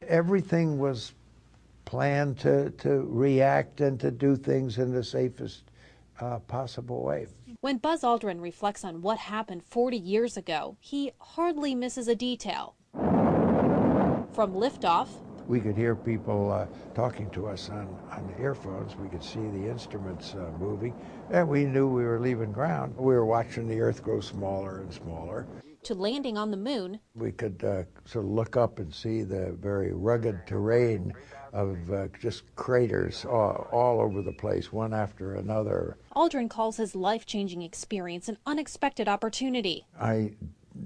Everything was planned to react and to do things in the safest possible way. When Buzz Aldrin reflects on what happened 40 years ago, he hardly misses a detail. From liftoff, we could hear people talking to us on the earphones. We could see the instruments moving, and we knew we were leaving ground. We were watching the Earth grow smaller and smaller. To landing on the moon, we could sort of look up and see the very rugged terrain of just craters all over the place, one after another. Aldrin calls his life-changing experience an unexpected opportunity. I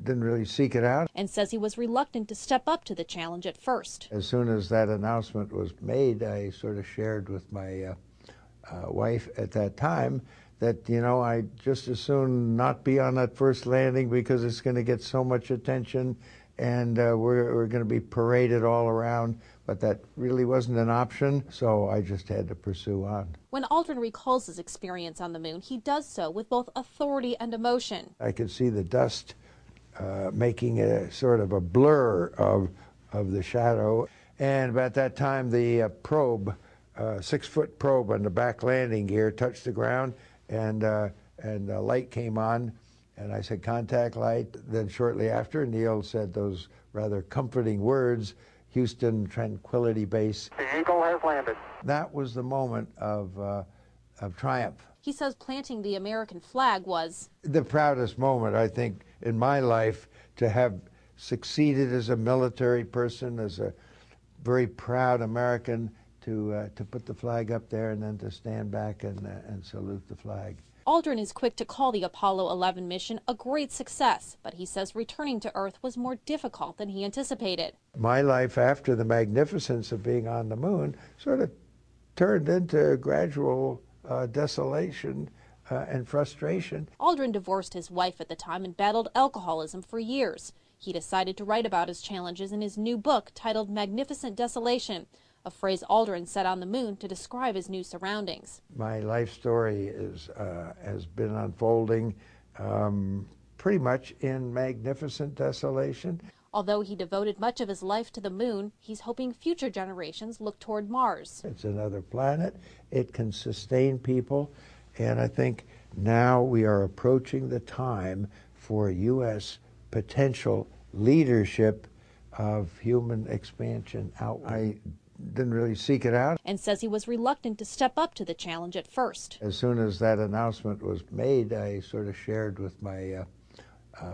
didn't really seek it out. And says he was reluctant to step up to the challenge at first. As soon as that announcement was made, I sort of shared with my wife at that time that, you know, I'd just as soon not be on that first landing because it's going to get so much attention and we're going to be paraded all around. But that really wasn't an option, so I just had to pursue on. When Aldrin recalls his experience on the moon, he does so with both authority and emotion. I could see the dust making a sort of a blur of the shadow. And at that time, the probe, 6-foot probe on the back landing gear touched the ground, and the light came on, and I said, "Contact light." Then shortly after, Neil said those rather comforting words, "Houston Tranquility Base." The Eagle has landed. That was the moment of triumph. He says planting the American flag was the proudest moment, I think, in my life, to have succeeded as a military person, as a very proud American, to put the flag up there and then to stand back and salute the flag. Aldrin is quick to call the Apollo 11 mission a great success, but he says returning to Earth was more difficult than he anticipated. My life after the magnificence of being on the moon sort of turned into gradual desolation and frustration. Aldrin divorced his wife at the time and battled alcoholism for years. He decided to write about his challenges in his new book titled Magnificent Desolation, a phrase Aldrin said on the moon to describe his new surroundings. My life story has been unfolding pretty much in magnificent desolation. Although he devoted much of his life to the moon, he's hoping future generations look toward Mars. It's another planet. It can sustain people. And I think now we are approaching the time for U.S. potential leadership of human expansion outward. I didn't really seek it out. And says he was reluctant to step up to the challenge at first. As soon as that announcement was made, I sort of shared with my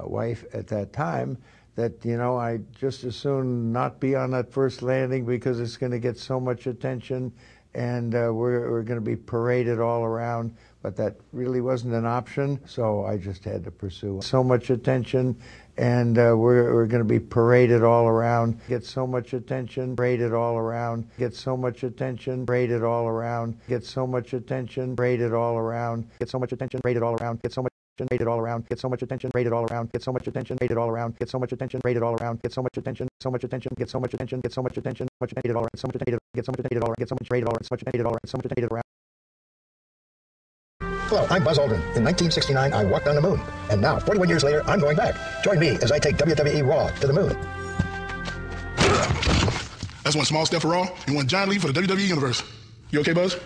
wife at that time that, you know, I'd just as soon not be on that first landing because it's going to get so much attention and we're going to be paraded all around. But that really wasn't an option, so I just had to pursue so much attention, and we're going to be paraded all around, get so much attention, paraded all around, get so much attention, paraded all around, get so much attention, paraded all around, get so much attention, paraded all around, get so much rated all around, get so much attention, rated all around, get so much attention, rated all around, get so much attention, rated all around, get so much attention, so much attention, get so much attention, get so much attention, much rated all around, so much attention, get so much attention all around, get so much rated all around, so much attention all around, so much attention around. Hello, I'm Buzz Aldrin. In 1969, I walked on the moon. And now, 41 years later, I'm going back. Join me as I take WWE Raw to the moon. That's one small step for Raw and one giant leap for the WWE Universe. You okay, Buzz?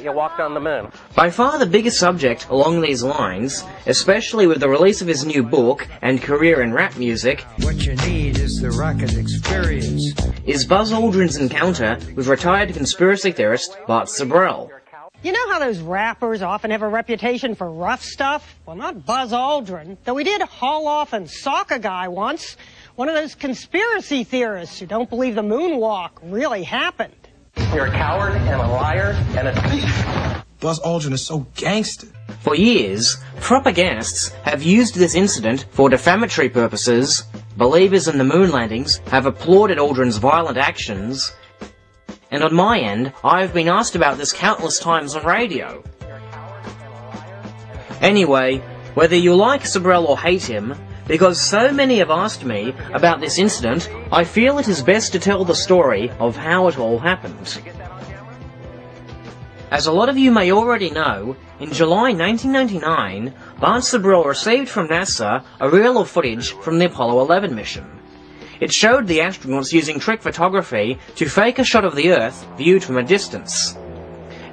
night you walked on the moon. By far the biggest subject along these lines, especially with the release of his new book and career in rap music, what you need is the rocket experience, is Buzz Aldrin's encounter with retired conspiracy theorist Bart Sibrel. You know how those rappers often have a reputation for rough stuff? Well, not Buzz Aldrin, though he did haul off and sock a guy once. One of those conspiracy theorists who don't believe the moonwalk really happened. You're a coward and a liar and a thief. Buzz Aldrin is so gangster. For years, propagandists have used this incident for defamatory purposes. Believers in the moon landings have applauded Aldrin's violent actions. And on my end, I have been asked about this countless times on radio. Anyway, whether you like Sibrel or hate him, because so many have asked me about this incident, I feel it is best to tell the story of how it all happened. As a lot of you may already know, in July 1999, Bart Sibrel received from NASA a reel of footage from the Apollo 11 mission. It showed the astronauts using trick photography to fake a shot of the Earth viewed from a distance.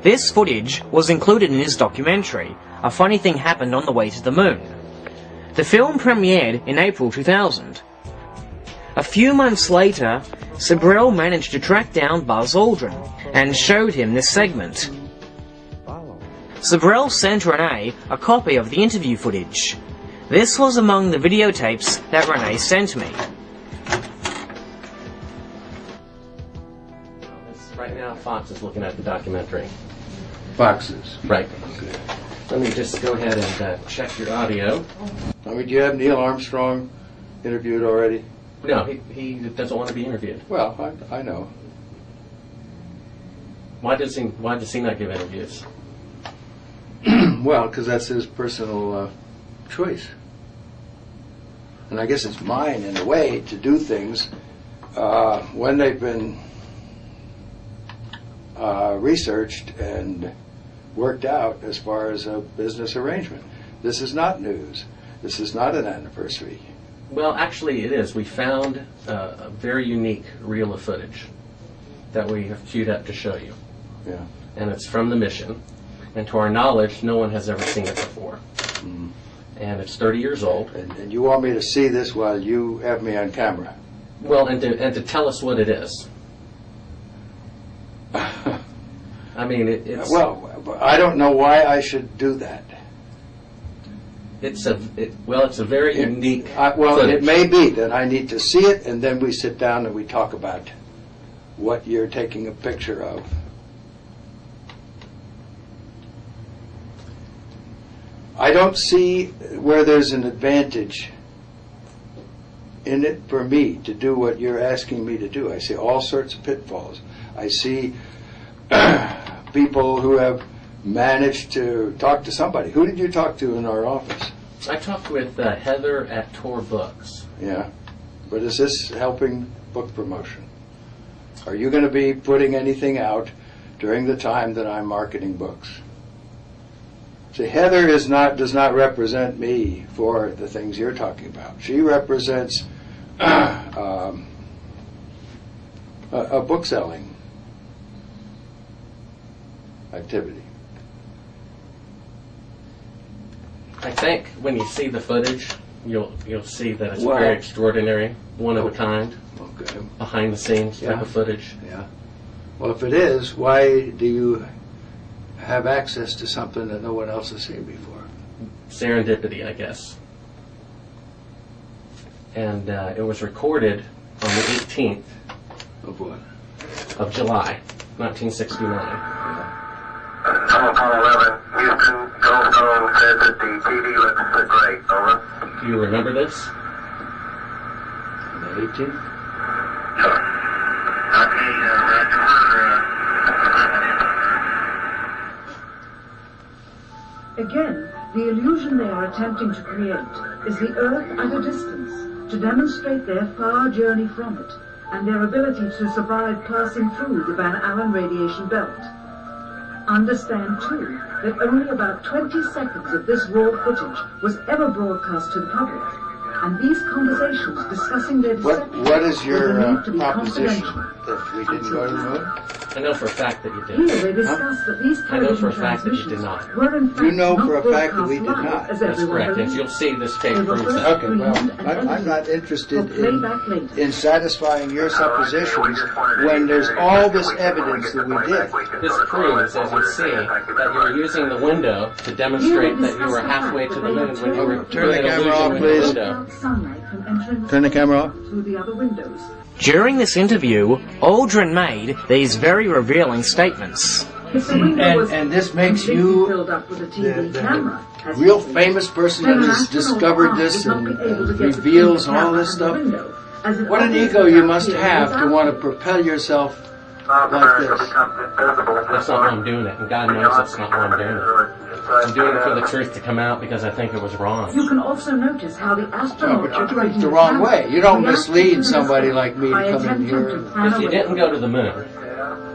This footage was included in his documentary, A Funny Thing Happened on the Way to the Moon. The film premiered in April 2000. A few months later, Sibrel managed to track down Buzz Aldrin and showed him this segment. Sibrel sent Renee a copy of the interview footage. This was among the videotapes that Renee sent me. Right now, Fox is looking at the documentary. Boxes. Right. Let me just go ahead and check your audio. I mean, do you have Neil Armstrong interviewed already? No, he doesn't want to be interviewed. Well, I know. Why does he not give interviews? Well, because that's his personal choice. And I guess it's mine, in a way, to do things when they've been researched and worked out as far as a business arrangement. This is not news. This is not an anniversary. Well, actually it is. We found a very unique reel of footage that we have queued up to show you. Yeah. And it's from the mission. And to our knowledge, no one has ever seen it before. Mm-hmm. And it's 30 years old. And you want me to see this while you have me on camera? Well, and to tell us what it is. I mean, it's... Well, I don't know why I should do that. It's a very unique well, footage. it may be that I need to see it, and then we sit down and we talk about what you're taking a picture of. I don't see where there's an advantage in it for me to do what you're asking me to do. I see all sorts of pitfalls. I see people who have managed to talk to somebody. Who did you talk to in our office? I talked with Heather at Tor Books. Yeah, but is this helping book promotion? Are you going to be putting anything out during the time that I'm marketing books? See, Heather does not represent me for the things you're talking about. She represents a book selling activity. I think when you see the footage, you'll see that it's very extraordinary, one of a kind, behind the scenes type of footage. Yeah. Well, if it is, why do you have access to something that no one else has seen before? Serendipity, I guess. And it was recorded on the 18th of what? Of July, 1969. Apollo 11, Houston, Goldstone says that the TV looks great, over. Do you remember this? On the 18th? Sure. Okay, Again, the illusion they are attempting to create is the Earth at a distance, to demonstrate their far journey from it, and their ability to survive passing through the Van Allen radiation belt. Understand, too, that only about 20 seconds of this raw footage was ever broadcast to the public, And these conversations discussing their deception What is your were believed to be proposition? confidential. That we didn't go to the moon? I know for a fact that you Here did. they discuss that these I know for television a fact that you did transmissions not. were in fact You know not for a fact that we did broadcast not. live, as That's everyone correct. If believes. you'll see, this tape They were proves first that. Okay, well, screened and I'm not edited interested for playback later. in satisfying your suppositions when there's all this evidence that we did. This proves, as you see, that you were using the window to demonstrate that you were halfway to the moon when you were Turn the doing an camera off, illusion with the please. window. Sunlight from entering Turn the camera off. through the other windows. During this interview, Aldrin made these very revealing statements. If the window was And this makes completely you filled up with a TV camera, as real you see, famous person then that an has astronaut discovered would this not and be able to get the reveals TV all camera this out the stuff. window, as it What an obviously ego you must appears have to without want to it. propel yourself like this. That's not why I'm doing it, and God knows that's not why I'm doing it. I'm doing it for the truth to come out because I think it was wrong. You can also notice how the No, astronaut but you're doing operating it the wrong camera way. You don't reacted mislead to the somebody mistake like me to by come in attempting here. to plan If you a didn't way. go to the moon,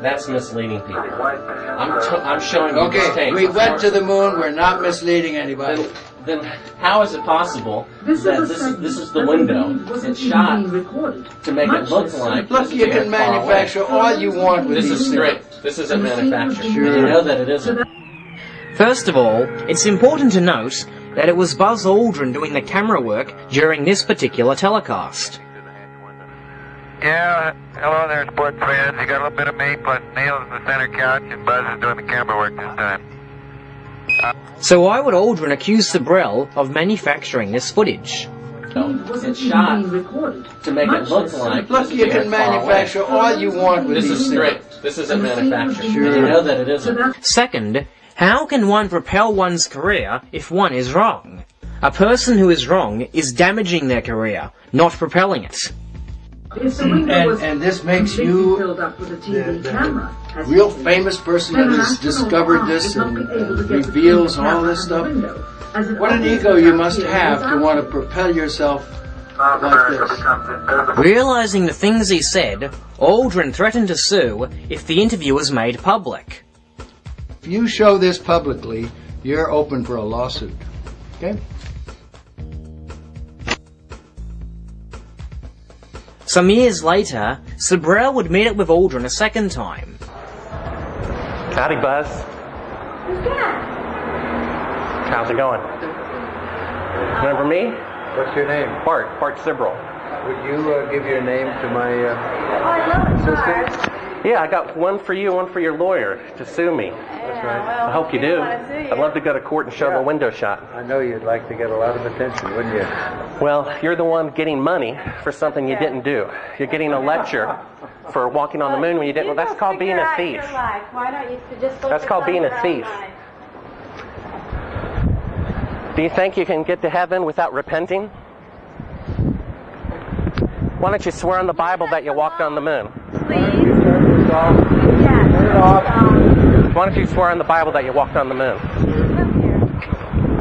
that's misleading people. I'm showing you this Okay, tape. we went to the moon. We're not misleading anybody. Then how is it possible This that is a segment this is the that window? indeed wasn't It's even shot being recorded. to make it Much look less like Look, it's you very can far away. manufacture all you want with This these is things. straight. This isn't manufactured. Sure. And you know that it isn't. First of all, it's important to note that it was Buzz Aldrin doing the camera work during this particular telecast. Yeah, hello there, sports fans. You got a little bit of me plus Neil's in the center couch, and Buzz is doing the camera work this time. So why would Aldrin accuse Sabrell of manufacturing this footage? It's shot to make it look like Look, you can manufacture all you want with this these is things. straight. This isn't manufactured. Sure. And you know that it isn't. Second, how can one propel one's career if one is wrong? A person who is wrong is damaging their career, not propelling it. And this makes you the real famous person that has discovered this and reveals all this stuff. What an ego you must have to want to propel yourself like this. Realizing the things he said, Aldrin threatened to sue if the interview was made public. If you show this publicly, you're open for a lawsuit. Okay? Some years later, Sabrell would meet up with Aldrin a second time. Howdy, Buzz. How's it going? Remember me? What's your name? Bart Sibrel. Would you give your name to my assistant? Yeah, I got one for you, one for your lawyer to sue me. That's right. I hope you do. I'd love to go to court and show the window shot. I know you'd like to get a lot of attention, wouldn't you? Well, you're the one getting money for something you didn't do. You're getting a lecture for walking on the moon when you didn't. Well, that's called being a thief. Why don't you just That's called being a thief. Do you think you can get to heaven without repenting? Why don't you swear on the Bible that you walked on the moon? Why don't you swear on the Bible that you walked on the moon?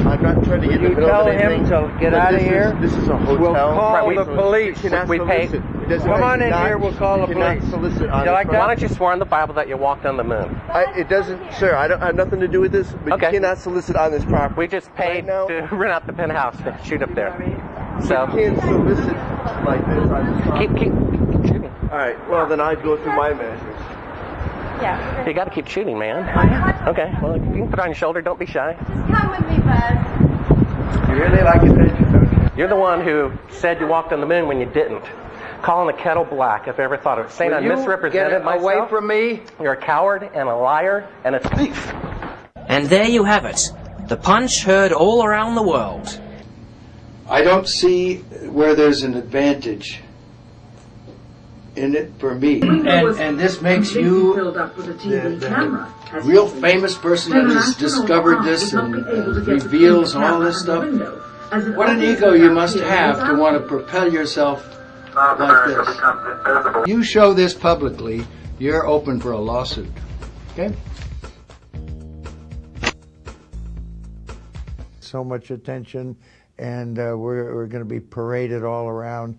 I'm not trying to get in the middle of anything. to get out of here? This is a hotel. We'll call the police. We pay. Come on in here, we'll call the police. Solicit You like that? Why don't you swear on the Bible that you walked on the moon? It doesn't, sir. I don't have nothing to do with this. But Okay. you cannot solicit on this property. We just paid to rent out the penthouse to shoot up there. So You can't solicit like this on this property. keep shooting. All right. Well, then I'd go through my measures. Yeah. You got to keep shooting, man. Okay. Well, you can put it on your shoulder. Don't be shy. Just come with me, Buzz. You really like attention, don't you? You're the one who said you walked on the moon when you didn't. Calling the kettle black, if I ever thought of it. Saying I misrepresented myself. Away from me. You're a coward and a liar and a thief. And there you have it. The punch heard all around the world. I don't see where there's an advantage in it for me. And this makes you the real famous person that has discovered this and reveals all this stuff. What an ego you must have to want to propel yourself like this. You show this publicly, you're open for a lawsuit. Okay? So much attention, and we're going to be paraded all around.